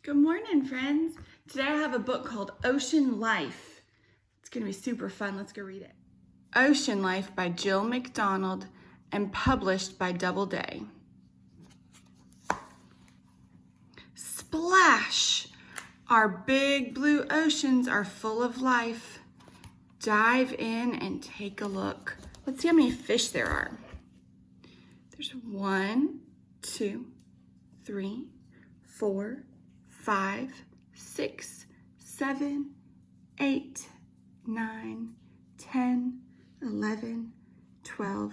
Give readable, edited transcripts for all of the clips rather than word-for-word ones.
Good morning, friends. Today I have a book called Ocean Life. It's going to be super fun. Let's go read it. Ocean Life by Jill McDonald and published by Doubleday. Splash! Our big blue oceans are full of life. Dive in and take a look. Let's see how many fish there are. There's 1, 2, 3, 4, 5, 6, 7, 8, 9, 10, 11, 12,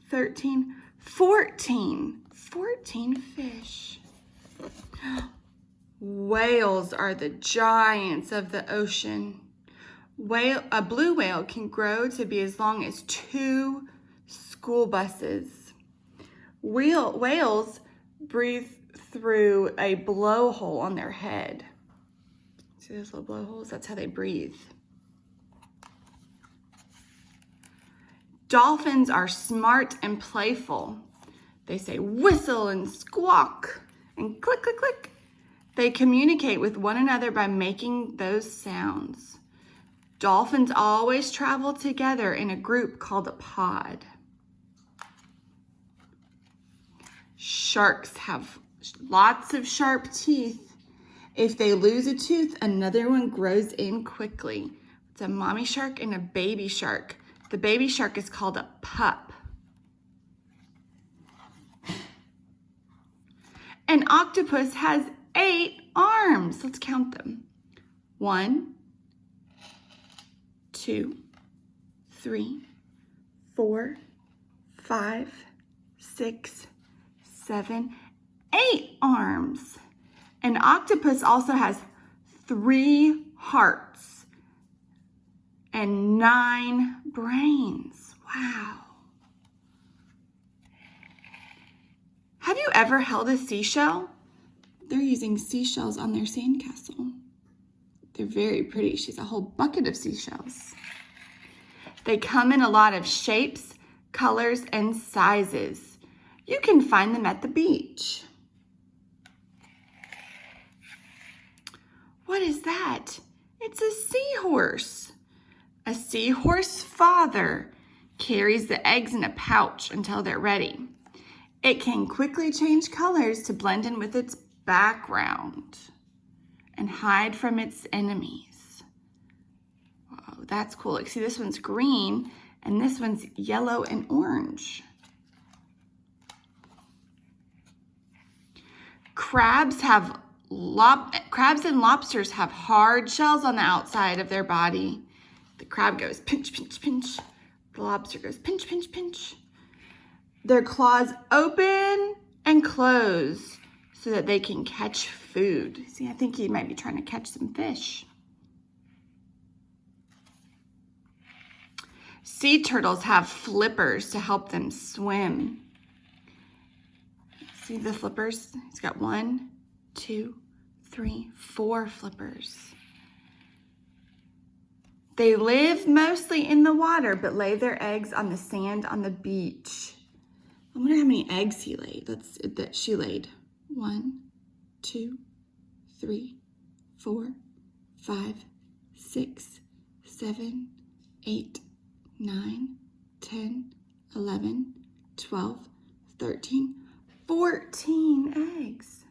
13, 14. 14 fish. Whales are the giants of the ocean. A blue whale can grow to be as long as 2 school buses. Whales breathe through a blowhole on their head. See those little blowholes? That's how they breathe. Dolphins are smart and playful. They say whistle and squawk and click, click, click. They communicate with one another by making those sounds. Dolphins always travel together in a group called a pod. Sharks have lots of sharp teeth. If they lose a tooth, another one grows in quickly. It's a mommy shark and a baby shark. The baby shark is called a pup. An octopus has 8 arms. Let's count them. 1, 2, 3, 4, 5, 6, 7, 8 arms. An octopus also has 3 hearts and 9 brains. Wow. Have you ever held a seashell? They're using seashells on their sandcastle. They're very pretty. She's a whole bucket of seashells. They come in a lot of shapes, colors, and sizes. You can find them at the beach. What is that? It's a seahorse. A seahorse father carries the eggs in a pouch until they're ready. It can quickly change colors to blend in with its background and hide from its enemies. Whoa, that's cool. Like, see, this one's green and this one's yellow and orange. Crabs and lobsters have hard shells on the outside of their body. The crab goes pinch, pinch, pinch. The lobster goes pinch, pinch, pinch. Their claws open and close so that they can catch food. See, I think he might be trying to catch some fish. Sea turtles have flippers to help them swim. See the flippers? He's got 1, 2, 3, 4 flippers. They live mostly in the water, but lay their eggs on the sand on the beach. I wonder how many eggs she laid. 1, 2, 3, 4, 5, 6, 7, 8, 9, 10, 11, 12, 13, 14 eggs.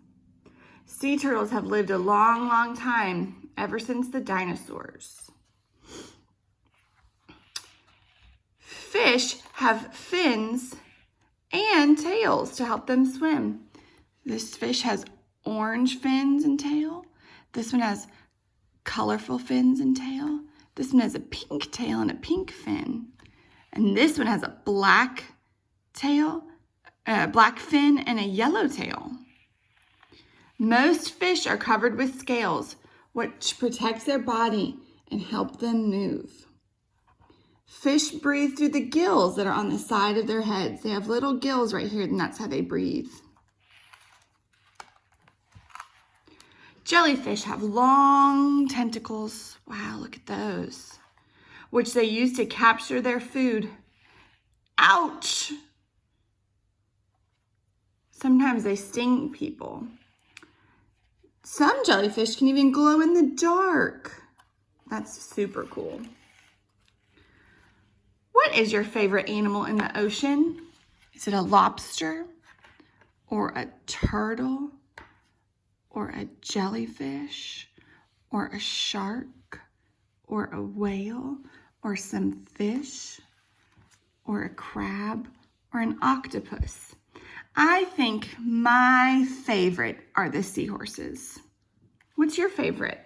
Sea turtles have lived a long, long time, ever since the dinosaurs. Fish have fins and tails to help them swim. This fish has orange fins and tail. This one has colorful fins and tail. This one has a pink tail and a pink fin. And this one has a black tail, black fin, and a yellow tail. Most fish are covered with scales, which protects their body and help them move. Fish breathe through the gills that are on the side of their heads. They have little gills right here, and that's how they breathe. Jellyfish have long tentacles. Wow, look at those. Which they use to capture their food. Ouch! Sometimes they sting people. Some jellyfish can even glow in the dark. That's super cool. What is your favorite animal in the ocean? Is it a lobster or a turtle or a jellyfish or a shark or a whale or some fish or a crab or an octopus? I think my favorite are the seahorses. What's your favorite?